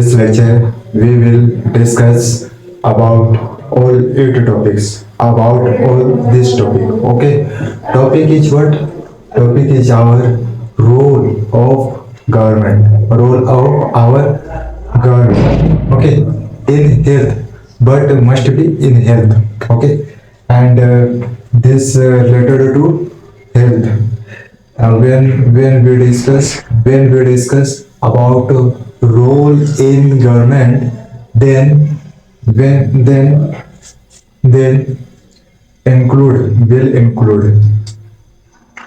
this lecture, we will discuss about all eight topics. About all this topic. Okay. Topic is what? Topic is our role of government. Role of our government. Okay. In health, but must be in health. Okay. And this related to health. When we discuss about role in government, then then will include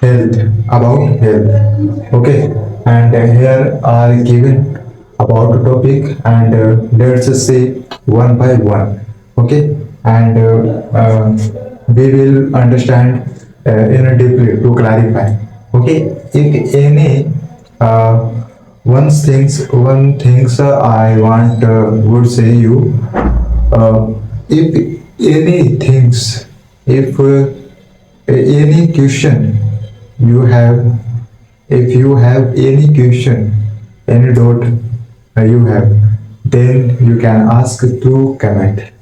health, about health. Okay. And here are given about the topic, and let's say one by one. Okay. And we will understand in a deeply to clarify. Okay. If any uh, one things I want would say you, if any things, if any question you have, if you have any question, any doubt you have, then you can ask through comment.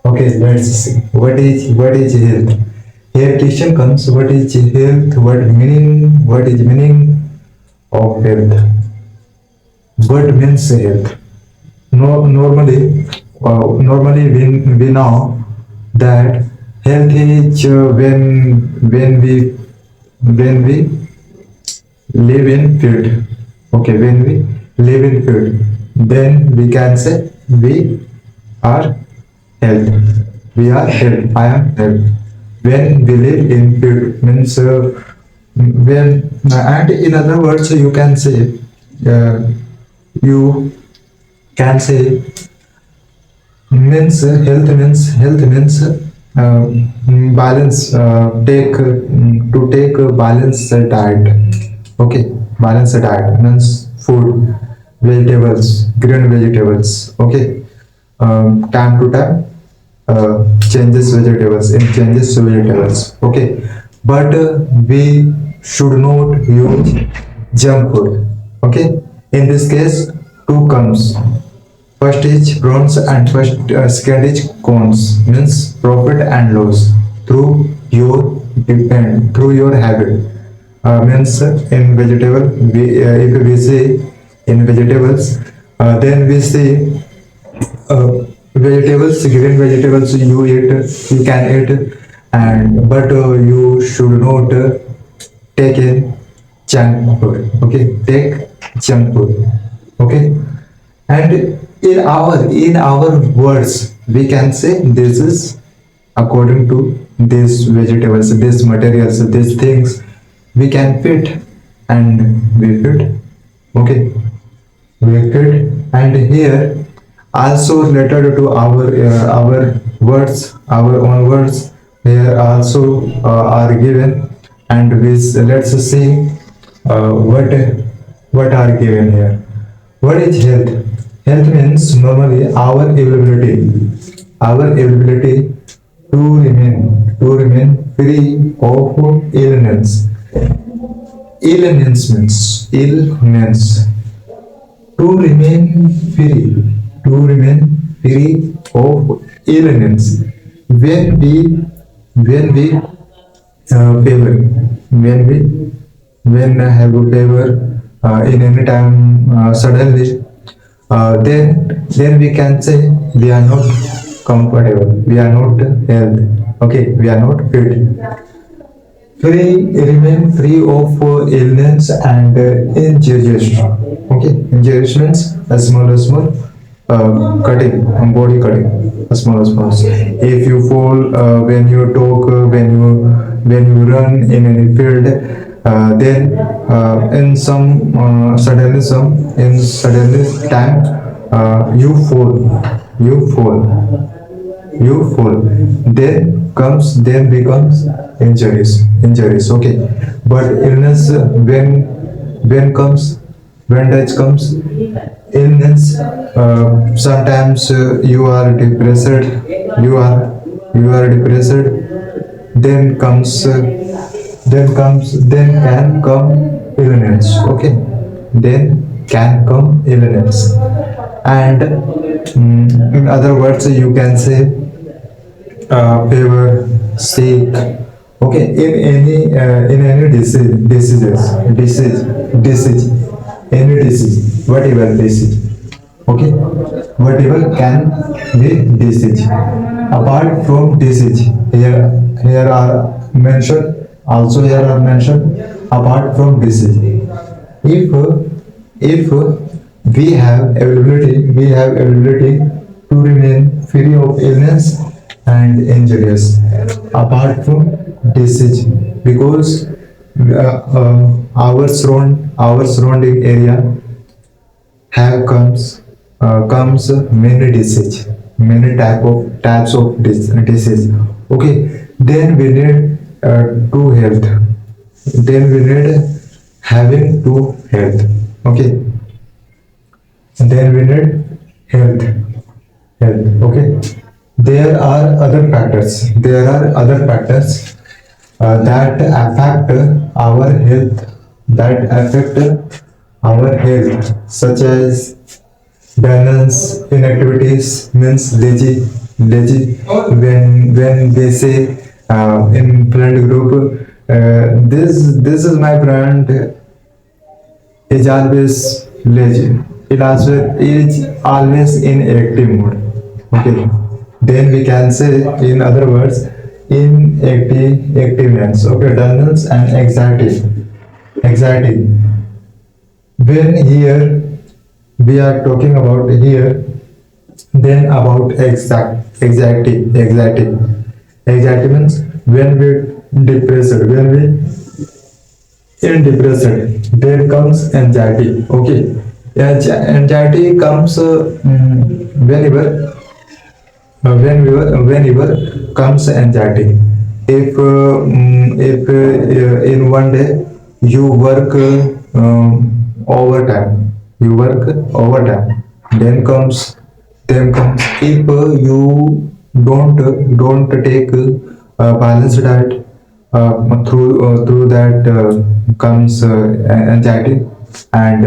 Okay, let's see what is health. Here question comes, what is health, what is meaning of health. What means health? No, normally we know that health is when we live in field. Okay, when we live in field, then we can say we are health. We are health. I am health. When we live in field means when, and in other words you can say, you can say, health means balance, take a balanced diet. Okay. Balanced diet means food, vegetables, green vegetables. Okay. Time to time changes vegetables. Okay. But we should not use junk food. Okay. In this case, two comes. First is pros and second is cons, means profit and loss through your habit. Means in vegetable, if we say in vegetables, then we say vegetables, green vegetables you can eat, and but you should not take a junk food. Okay, take junk food. Okay. And in our words we can say this is according to these vegetables, these materials, these things we can fit, and we fit. Okay. We fit. And here also related to our words, our own words here also are given, and let's see what are given here. What is health? Health means normally our ability to remain free of illness. Illness to remain free of illness. When we fever, when I have a fever in any time suddenly, then we can say we are not comfortable, we are not healthy. Okay, we are not fit. Remain free of illness and injuries. Okay, injuries means a small cutting, body cutting, a small. If you fall, when you talk, when you run in any field, then in suddenly time, you fall, then becomes injuries. Okay. But illness, when does comes illness, sometimes you are depressed, then can come illness. Okay. Then can come illness. and in other words you can say fever, sick. Okay, in any disease, any disease, whatever disease. Okay, whatever can be disease. Apart from disease, here are mentioned. Also here are mentioned apart from disease. If if we have ability to remain free of illness and injuries apart from disease, because our surrounding area have comes many disease, many types of disease. Okay, then we need to health, then we need having to health. Okay, then we need health. Okay, there are other factors that affect our health, such as balance inactivities, means lazy. When they say in friend group, this is my friend is always lazy. It is always in active mode. Okay. Then we can say, in other words, activeness. Okay, dullness and anxiety. Anxiety. When here we are talking about here, then about anxiety means when we depressed, when we in depressed, there comes anxiety. Okay, anxiety comes whenever comes anxiety. If in one day you work overtime, then comes if you don't take balanced diet, through that comes anxiety, and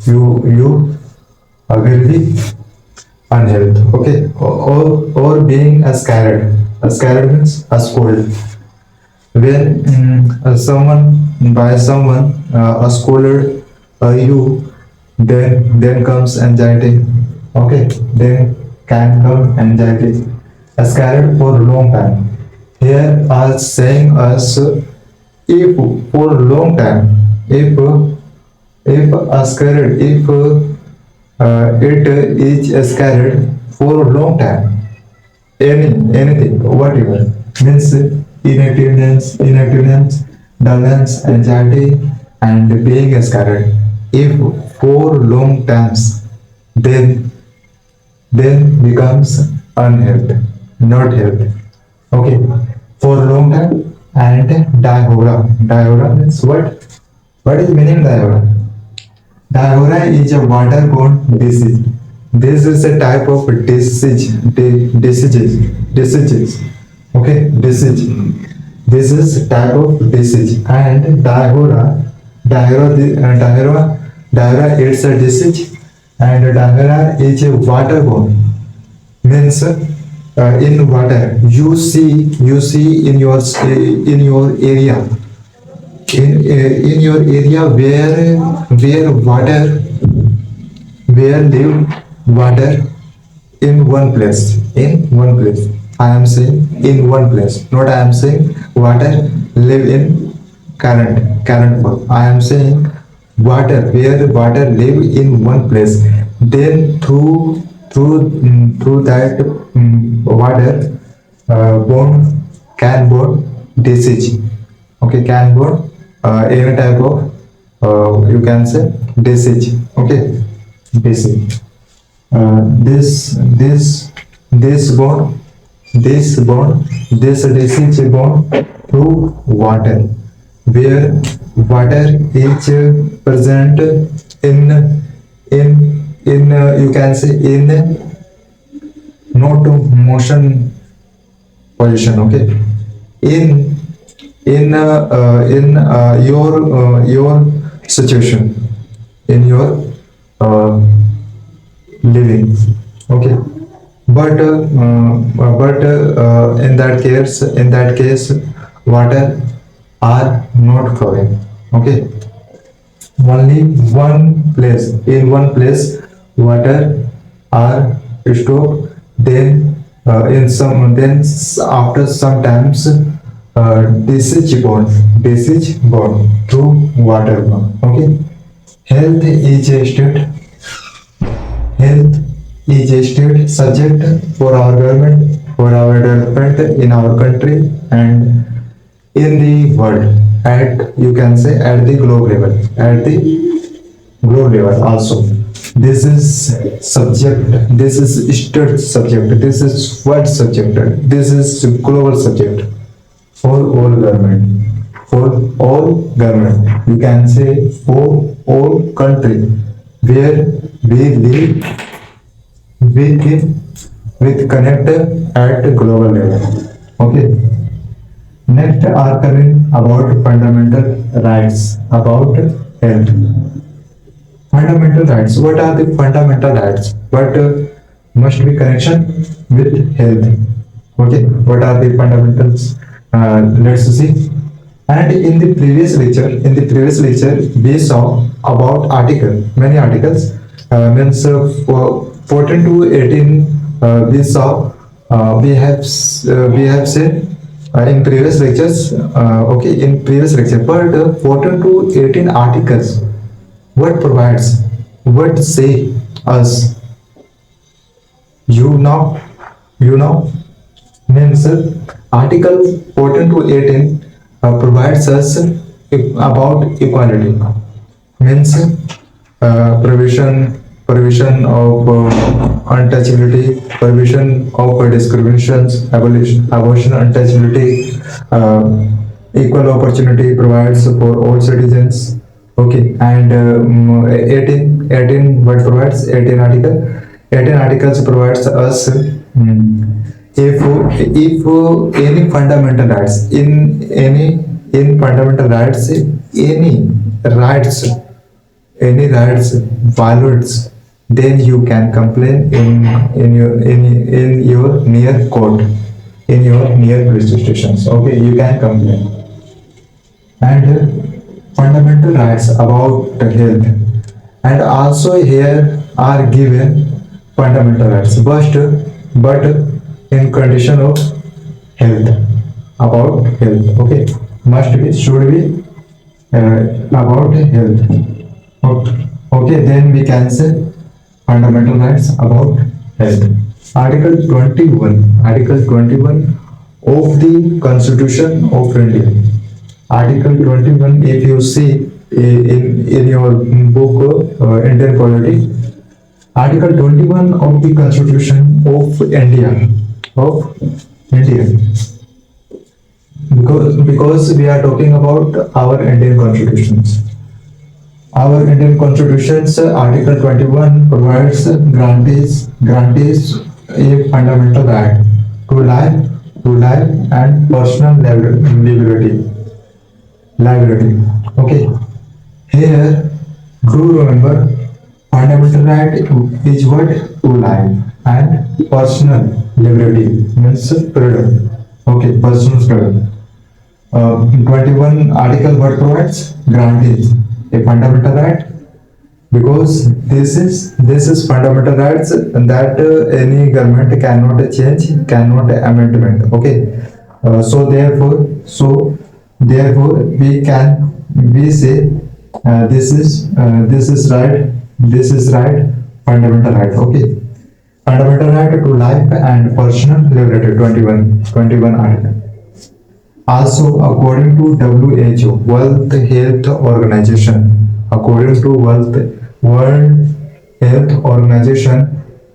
you will be unhealth. Okay, or being a scared. A scared means a scolded. When someone a scolded you, then comes anxiety. Okay, then can come anxiety. A scared for long time. Here are saying us, if for long time, if a scared, if it is scared for long time, anything, whatever, means inactiveness, dullness, anxiety, and being scared. If for long times, then becomes unhealth, not health. Okay, for long time. And dihora means what? What is meaning dihora? Dihora is a waterborne disease. This is a type of diseases. Okay, disease. This is type of disease. And dihora is a disease, and dihora is a waterborne, means in water. You see in your area, in your area where water, where live water in one place, I am saying in one place, not I am saying water live in current form. I am saying water, where water live in one place, then through that water can born disease. Okay, can born any type of you can say disease. Okay, disease. This disease born through water, where water is present in you can say in not motion position. Okay, in your situation, in your uh, living. Okay, but in that case water are not flowing. Okay, only one place water are stored. After sometimes discharge through water. Okay, health is a state health is a state subject for our government, for our development in our country and in the world, at you can say at the globe level also. This is subject, this is state subject, this is world subject, this is global subject for all government, for all government, you can say for all country where we live with with connect at global level. Okay, next are coming about fundamental rights about health. Fundamental rights. What are the fundamental rights? What must be connection with health? Okay. What are the fundamentals? Let's see. And in the previous lecture, we saw about many articles. For 14 to 18, we saw. We have said in previous lectures. Okay, in previous lecture, but 14 to 18 articles what provides what say us, you know means article 14 to 18 provides us about equality, means provision of untouchability, provision of discriminations, abortion untouchability, equal opportunity provides for all citizens. Okay, and 18 what provides 18 articles provides us if any fundamental rights in fundamental rights, any rights any rights violates, then you can complain in your near court, in your near police stations. Okay, you can complain. And fundamental rights about health, and also here are given fundamental rights, but in condition of health, about health. Okay, must be, should be about health. Okay, then we can say fundamental rights about health. Article 21 of the Constitution of India. Article 21, if you see in your book Indian Polity, Article 21 of the Constitution of India, because we are talking about our Indian constitutions. Our Indian constitutions, Article 21 provides grantees a fundamental right to life and personal liability. Okay. Here, do remember, fundamental right is what? To life and personal liberty, means freedom. Okay, personal freedom. 21 article what provides? Grantees a fundamental right, because this is fundamental rights that any government cannot change, cannot amendment. Okay, so therefore we say this is right, fundamental right. Okay, fundamental right to life and personal liberty. 21 article. Also, according to WHO, World Health Organization, World Health Organization,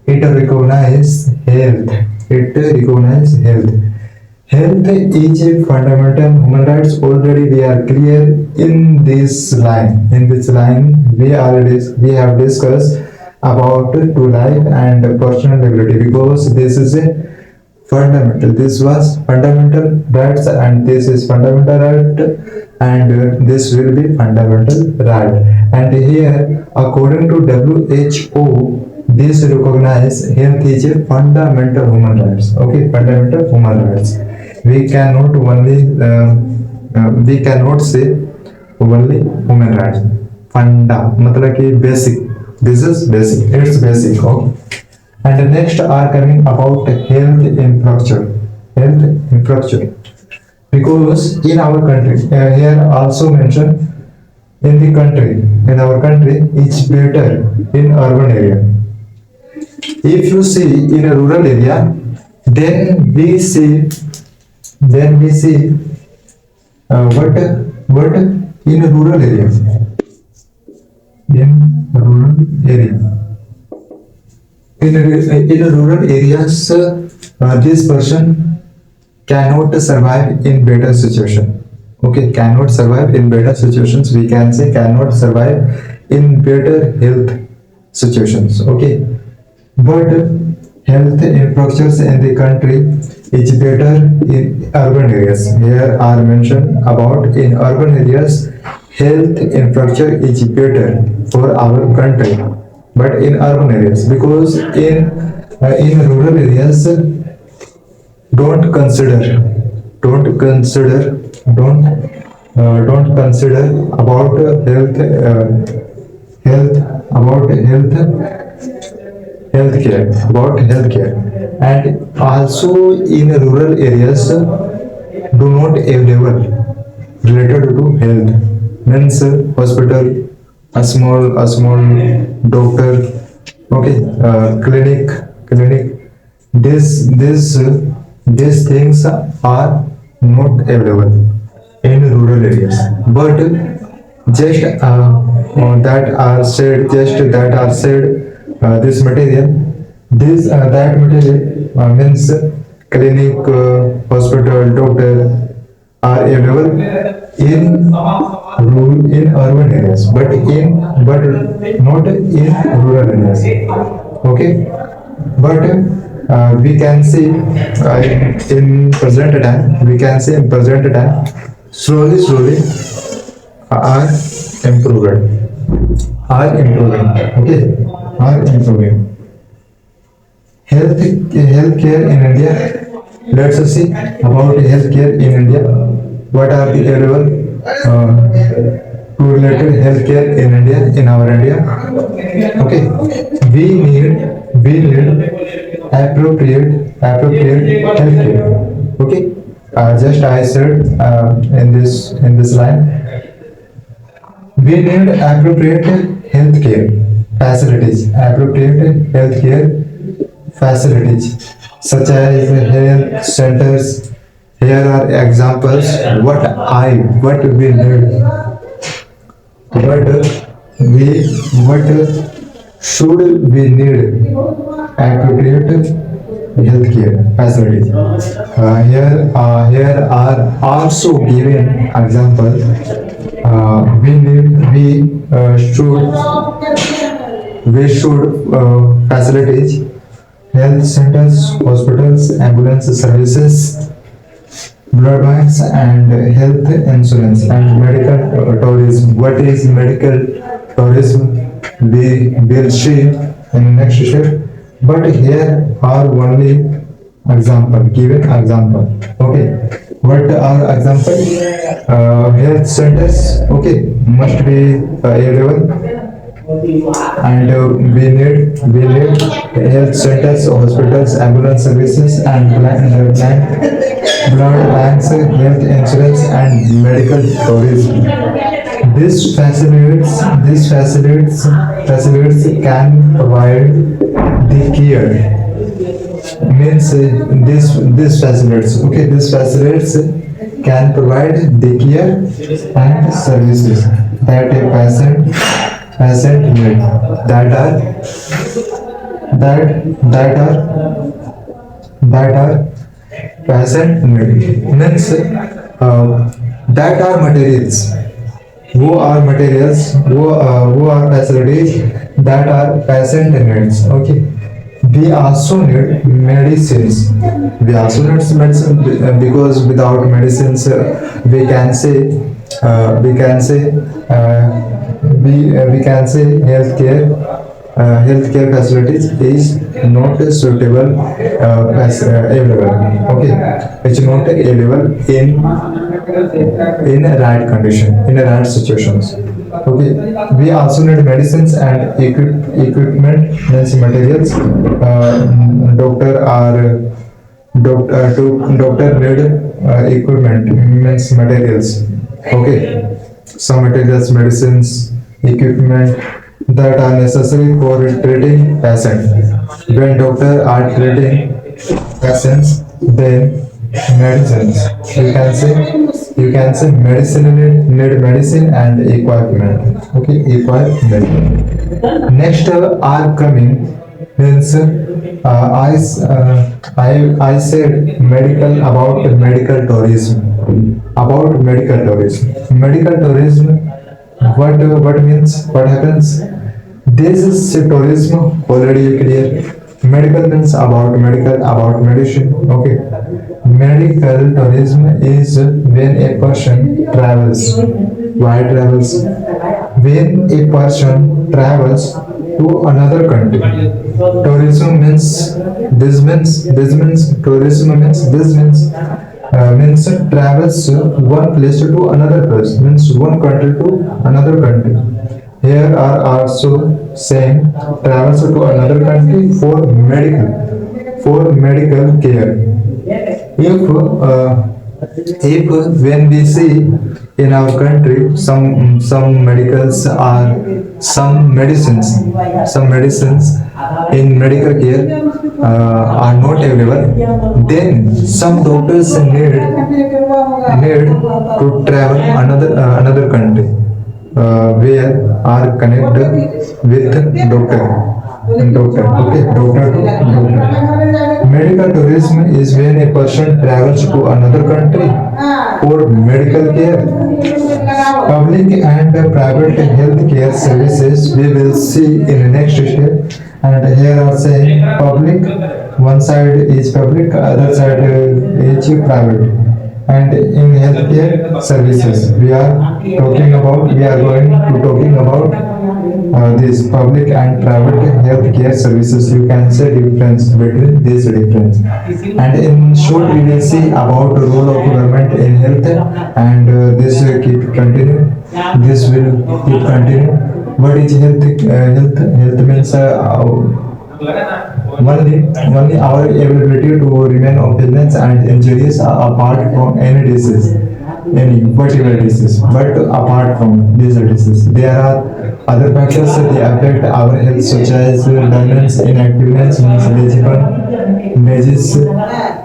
it recognizes health. Health is a fundamental human rights. Already we are clear in this line. We have discussed about to life and personal liberty, because this is a fundamental. This was fundamental rights, and this is fundamental right, and this will be fundamental right. And here, according to WHO, this recognize health is a fundamental human rights. Okay, fundamental human rights. We cannot only we cannot say only human rights. Funda मतलब कि basic. This is basic. It's basic. Okay. And the next are coming about health infrastructure. Health infrastructure. Because in our country, here also mentioned in our country, it's better in urban area. If you see in a rural area, then we see what in a rural area. In a rural area. In a rural areas, this person cannot survive in better situation. Okay, cannot survive in better situations. We can say cannot survive in better health situations. Okay, but health infrastructures in the country is better in urban areas. Here are mentioned about in urban areas, health infrastructure is better for our country, but in urban areas because in rural areas don't consider don't consider about health about healthcare about healthcare, and also in rural areas do not available related to health means hospital, a small doctor, okay, clinic. These things are not available in rural areas, but just that are said this material this that material means clinic, hospital, doctor are available in urban areas, but not in rural areas. Okay, but we can see in present time, slowly are improving. Okay, are improving. Healthcare in India. Let's see about healthcare in India. What are the available related healthcare in India, in our India? Okay, we need appropriate healthcare. Okay, just I said in this line, we need appropriate healthcare facilities such as health centers. Here are examples what we need, what should we need appropriate healthcare facilities. Here are also given example. We should facilities health centers, hospitals, ambulance services, blood banks, and health insurance and medical tourism. What is medical tourism? We will see in next step. But here are only given example. Okay, what are example? Health centers. Okay, must be available, and we need health centers, hospitals, ambulance services, and blood banks, health insurance, and medical tourism. These facilities can provide the care. Means these facilities. Okay, these facilities can provide the care and services that a patient need, that are patient need. Means that are materials. Who are facilities that are patient needs. Okay, we also need medicines. Because without medicines we can say we can say healthcare healthcare facilities is not suitable as available. Okay, it's not available in a right condition, in a right situations. Okay, we also need medicines and equipment, means materials. Doctor are doctor need equipment, means materials. Okay, some materials, medicines, equipment that are necessary for treating patients. When doctor are treating patients, then medicines. You can say medicine need medicine and equipment. Okay, equipment. Next are coming means I said medical about medical tourism. About medical tourism. Medical tourism. What means? What happens? This is tourism already clear. Medical means about medicine. Okay. Medical tourism is when a person travels. Why travels? When a person travels to another country. Tourism means this means travels one place to another place, means one country to another country. Here are also saying travels to another country for medical care. If when we see in our country some medicals are some medicines in medical care are not available, then some doctors need to travel another country where are connected with doctor to doctor. Medical tourism is when a person travels to another country for medical care. Public and private health care services we will see in the next step. And here are saying public, one side is public, other side is private. And in healthcare services, we are going to talking about this public and private healthcare services. You can say difference between these difference. And in short, we will see about the role of government in health, and this will keep continue. This will keep continue. What is health? Health means only our ability to remain opulent and injurious apart from any disease, any particular disease. But apart from these diseases, there are other factors that affect our health, such as dullness, inactiveness, legible, disease,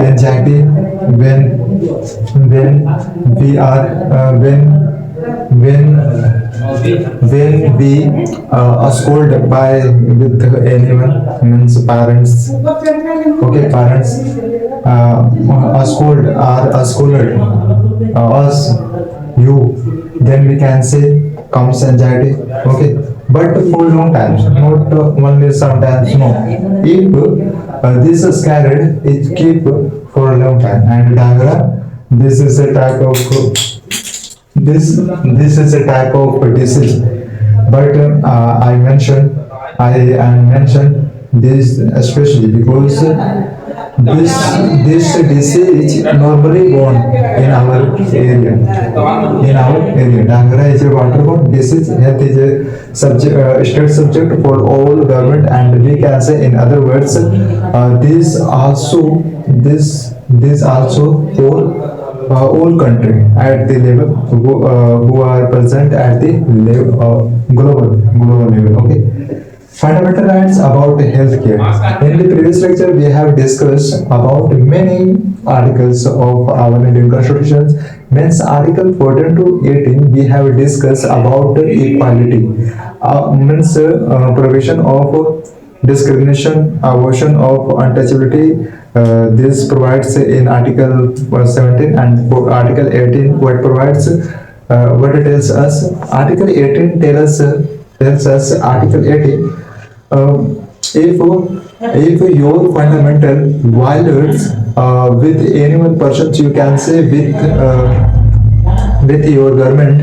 anxiety. When we are when we are scolded by with anyone, means parents. Okay, parents are scolded us, you, then we can say comes anxiety. Okay, but for long times, not only sometimes. No, if this is carried, it keep for a long time. And Dangra, this is a type of this is a type of disease. But I mentioned this especially because this disease normally born in our area. Dangra is a waterborne disease. Health is a state subject for all government, and we can say in other words, this also for all country at the level who are present at the level global level. Okay. Fundamental rights about healthcare. In the previous lecture, we have discussed about many articles of our Indian Constitution. Means Article 14 to 18, we have discussed about equality. Means provision of discrimination, abortion of untouchability. This provides in Article 17, and for Article 18 what provides what it tells us. Article 18 tells us Article 18 if your fundamental violates with any one person, you can say with your government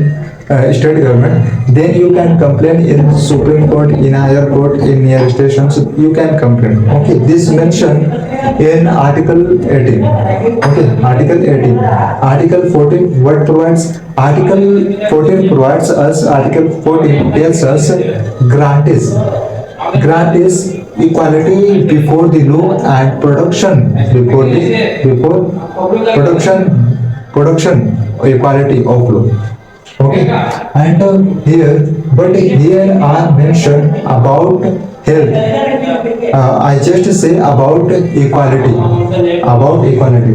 state government, then you can complain in Supreme Court, in higher court, in near stations. You can complain. Okay, this mentioned in Article 18. Okay, Article 18. Article 14. What provides? Article 14 provides us. Article 14 tells us grant is equality before the law and before production equality of law. Okay, and here are mentioned about health. I just say about equality,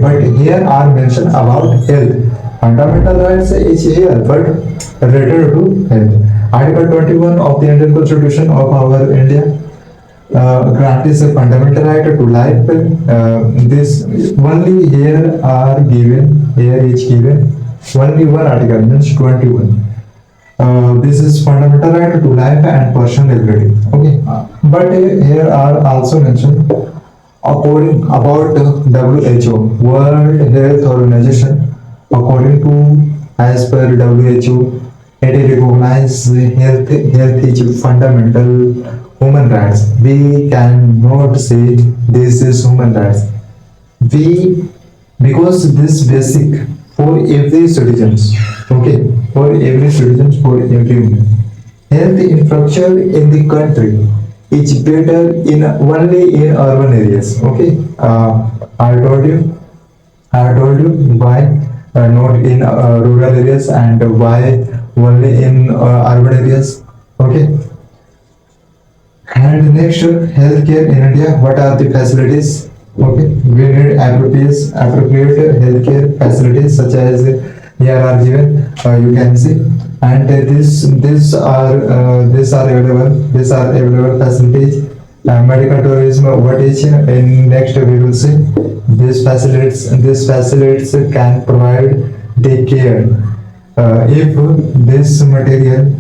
but here are mentioned about health. Fundamental rights is here, but related to health. Article 21 of the Indian Constitution of our India grants a fundamental right to life. This only here are given. Here is given only one article, means 21. This is fundamental right to life and personal liberty. Okay, but here are also mentioned according about WHO, World Health Organization. According to as per WHO, it recognizes health is fundamental human rights. We cannot say this is human rights. We because this basic for every citizens. Okay, for every citizens, for everyone. Health infrastructure in the country is better in only in urban areas. Okay, I told you why not in rural areas and why only in urban areas. Okay. And next, healthcare in India. What are the facilities? Okay, we need appropriate healthcare facilities such as here are given. You can see, and these are available. These are available facilities. Medical tourism. What is in next we will see. These facilities can provide the care. If this material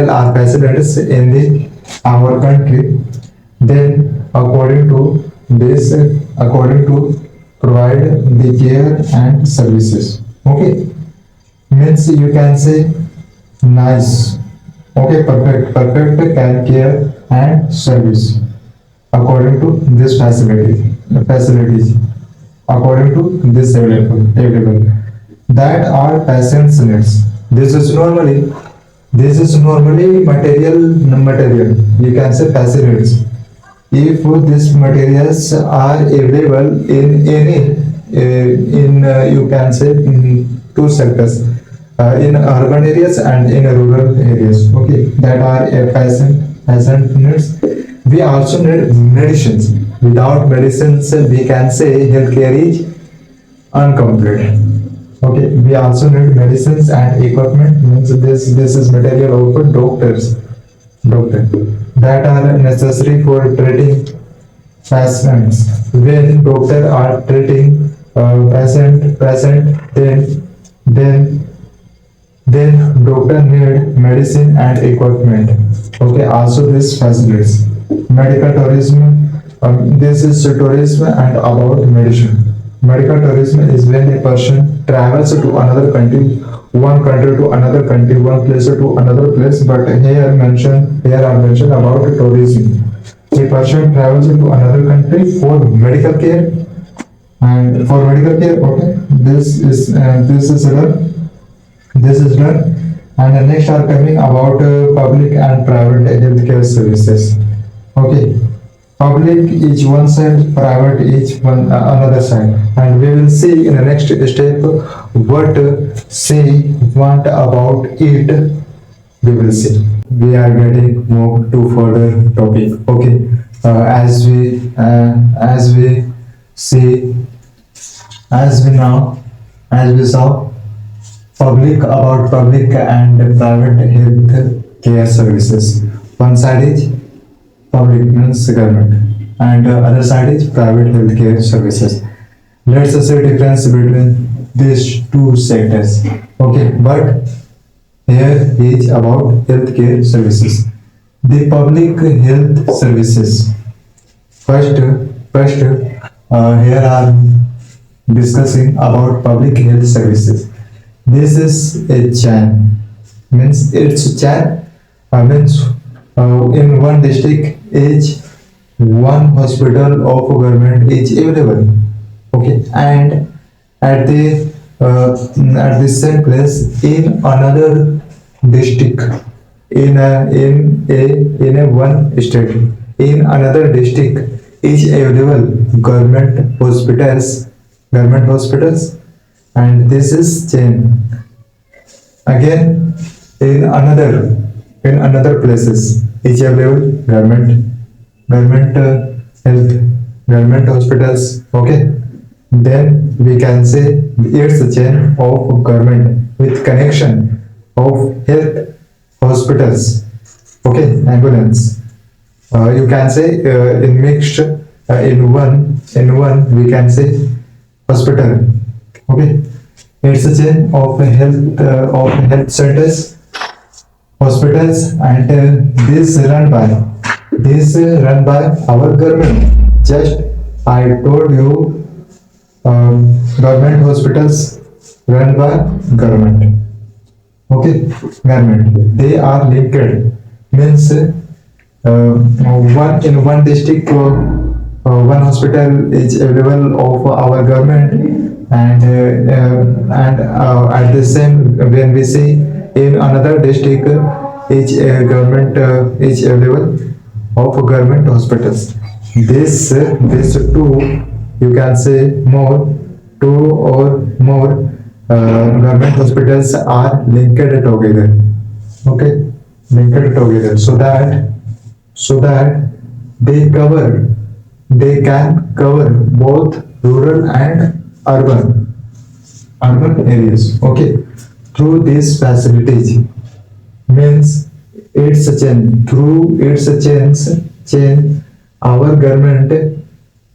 are facilities in our country, then according to provide the care and services. Okay, means you can say nice. Okay, perfect care and service according to this facilities according to this available that are patients needs. This is normally material. You can say facilities. If these materials are available in any you can say in two sectors, in urban areas and in rural areas. Okay, that are a patient needs. We also need medicines. Without medicines, we can say healthcare is incomplete. Okay, we also need medicines and equipment. Means this is material of doctor that are necessary for treating patients. When doctor are treating patient, then doctor need medicine and equipment. Okay, also this facilities. Medical tourism. This is tourism and about medicine. Medical tourism is when a person travels to another country, one country to another country, one place to another place. But here are mentioned about tourism. A person travels to another country for medical care, and for medical care. Okay, this is done. This is done. And the next are coming about public and private healthcare services. Okay, public is one side, private is one another side, and we will see in the next step what say want about it. We will see. We are getting more to further topic. Okay, as we see, as we saw public and private health care services. One side is public means government, and other side is private healthcare services. Let's see difference between these two sectors. Okay, but here is about healthcare services. The public health services. First, here are discussing about public health services. This is a chain. Means it's a chain. Means in one district, each one hospital of government is available. Okay, and at the at the same place in another district, in a one state, in another district is available government hospitals, and this is chain. Again, in another places is available government health, government hospitals. Okay, then we can say it's a chain of government with connection of health hospitals. Okay, ambulance. You can say in mixed in one we can say hospital. Okay, it's a chain of health centers, hospitals, and this run by our government. Just I told you, government hospitals run by government. Okay, government. They are linked. Means one in one district, one hospital is available of our government, and at the same when we see in another district, each government is available of government hospitals. This two, you can say more, two or more government hospitals are linked together. Okay, linked together so that they can cover both rural and urban areas. Okay, through these facilities, means it's a chain. Through it's a chain, our government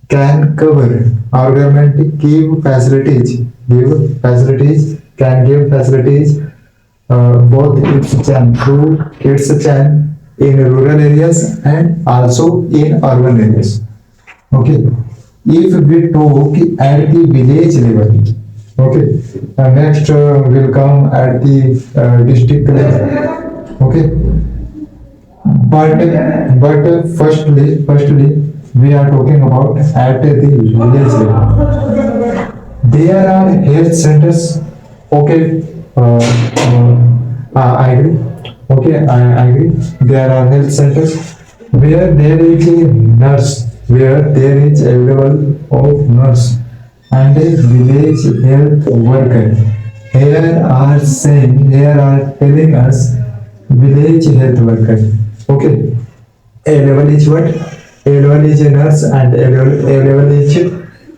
can cover. Our government give facilities, both its chain through its chain in rural areas and also in urban areas. Okay, if we talk at the village level, okay, next will come at the district level. Okay, but firstly we are talking about at the village level. There are health centers. Okay, I agree. Okay, I agree. There are health centers where there is a nurse, where there is available of nurse and a village health worker. Here are telling us village health worker. Okay, a level is what? A level is a nurse and a level is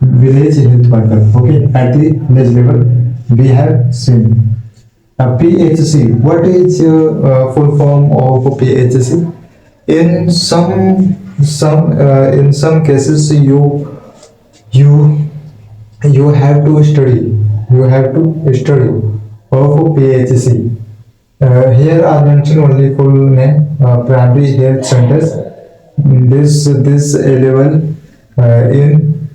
village health worker. Okay, at the village level we have seen. PHC. What is full form of PHC? In some cases you have to study. You have to study of PHC. Here are mentioned only full name, primary health centers. This level in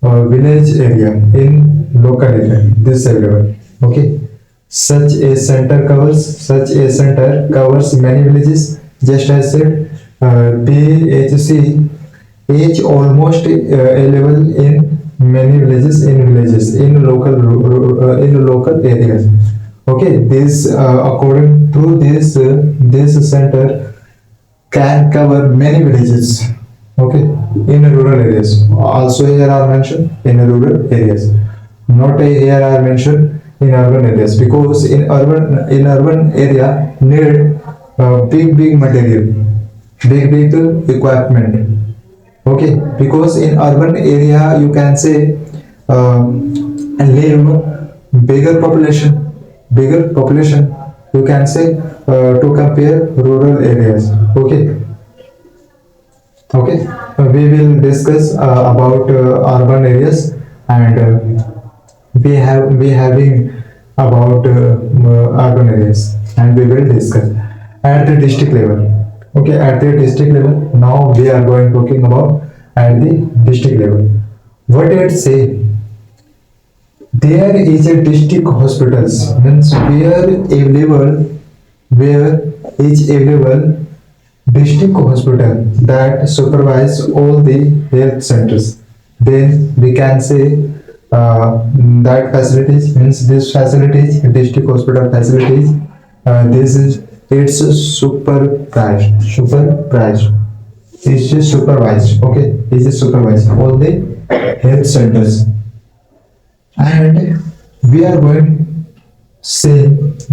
village area, in local area. This level. Okay. Such a center covers many villages. Just as said, PHC is almost available in many villages in local areas. Okay, this according to this center can cover many villages. Okay, in rural areas. Also here are mentioned in rural areas. Not here are mentioned in urban areas, because in urban area need big material, big equipment. Okay, because in urban area you can say live bigger population, you can say, to compare rural areas. Okay, we will discuss about urban areas, and we having about urban areas, and we will discuss at the district level. Okay, at the district level, now we are going talking about at the district level. What it say? There is a district hospitals means where is available district hospital that supervise all the health centers. Then we can say that facilities means this facilities district hospital facilities. This is it's supervised. It's just supervised. Okay, it's just supervised all the health centers, and we are going same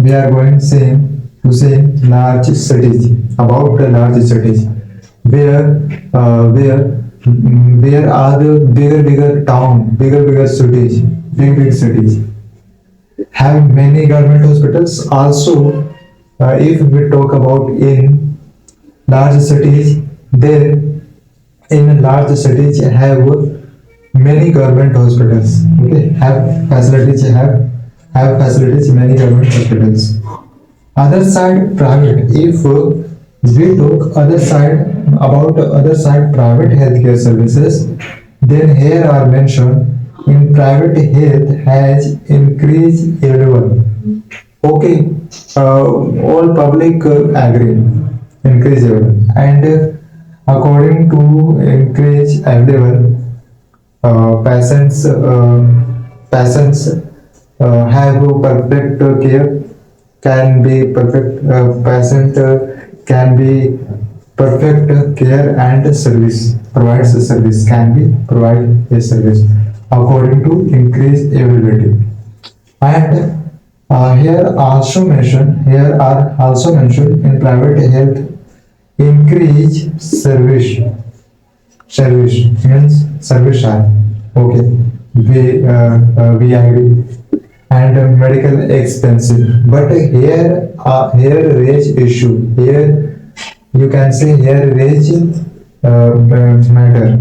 to say large cities, about the large cities where where are the bigger cities, big cities have many government hospitals also. If we talk about in large cities, then in large cities have many government hospitals. Okay, have facilities many government hospitals. Other side private. If we talk other side about other side private healthcare services, then here are mentioned in private health has increased everyone. Okay, all public agree increase everyone, and according to increase available, patients have perfect care, can be perfect patient can be perfect care and service provides a service, can be provide a service according to increased availability. And here are also mentioned in private health increase service means service are okay, we agree, and medical expensive, but here raise issue, here you can say here raise matter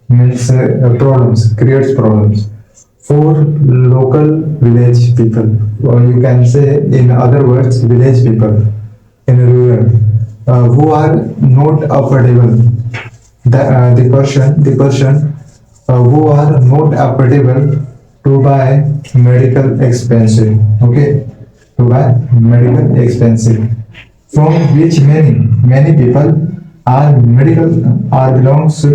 means problems, creates problems for local village people, or you can say in other words village people in rural, who are not affordable, the person who are not affordable to buy medical expensive, okay, to buy medical expensive, from which many people are belongs to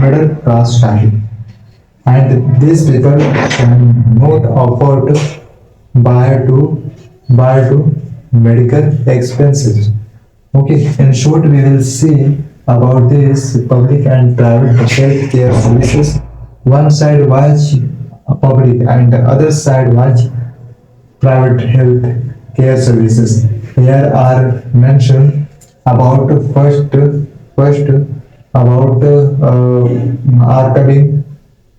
middle class family, and these people can not afford buy to medical expenses. Okay, in short, we will see about this public and private healthcare services. One side watch public and the other side watch private health care services. Here are mentioned about first about are coming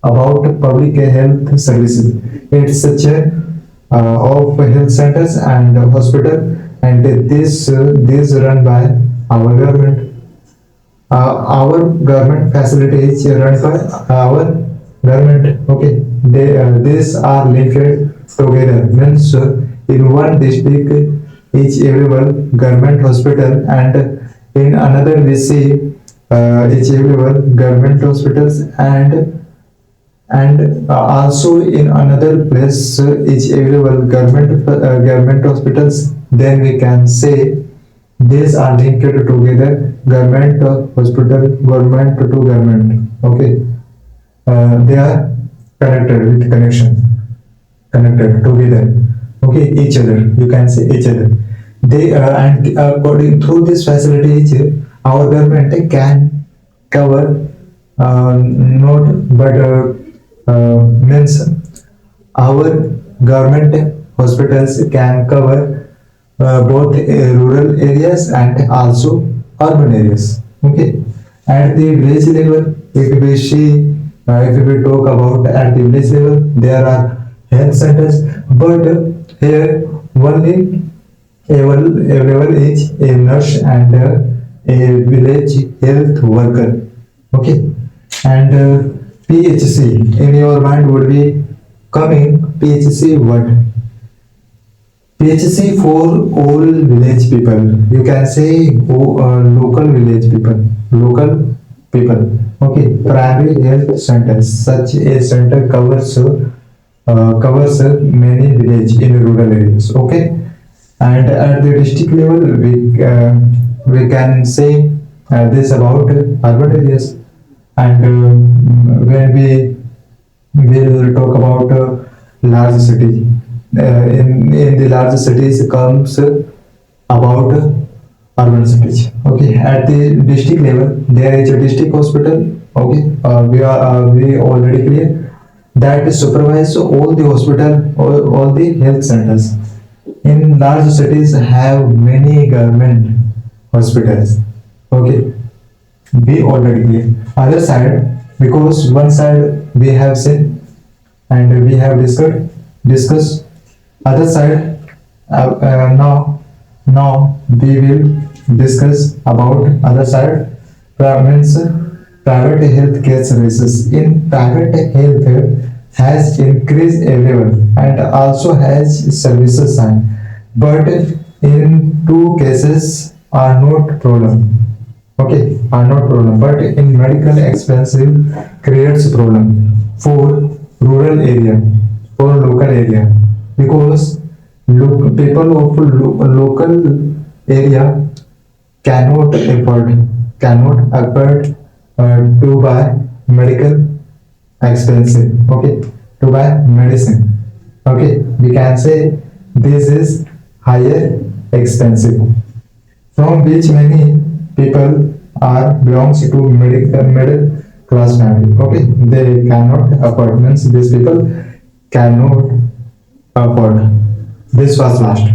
about public health services. It's such a of health centers and hospital, and this run by our government. Our government facilities run by our government. Okay, these are linked together. Means in one district each available government hospital, and in another we see each available government hospitals, and also in another place is available government hospitals. Then we can say these are linked together, government hospital, government to government. Okay, they are connected with connected together. Okay, each other, you can say each other. They and according through this facilities, our government can cover not but means our government hospitals can cover both rural areas and also urban areas. Okay, at the village level, if we see, if we talk about at the village level, there are health centers, but here only available is a nurse and a village health worker. Okay, and PHC in your mind would be coming PHC what? PHC for all village people. You can say local village people. Local people. Okay. Primary health centers. Such a center covers covers many village in rural areas. Okay, and at the district level, we can say this about urban areas. And when we will talk about large city, in the large cities comes about urban cities. Okay, at the district level, there is a district hospital. Okay, we already clear that supervise all the hospital, all the health centers. In large cities have many government hospitals. Okay, we already clear. Other side, because one side we have seen and we have discussed other side. Now we will discuss about other side. Means private health care services. In private health has increased available and also has services sign, but in two cases are not problem. Okay, are not problem, but in medical expensive creates problem for rural area, for local area, because people of local area cannot afford to buy medical expensive. Okay, to buy medicine. Okay, we can say this is higher expensive, from which many people are belongs to middle class family. Okay, they cannot afford, means these people cannot afford. This was last.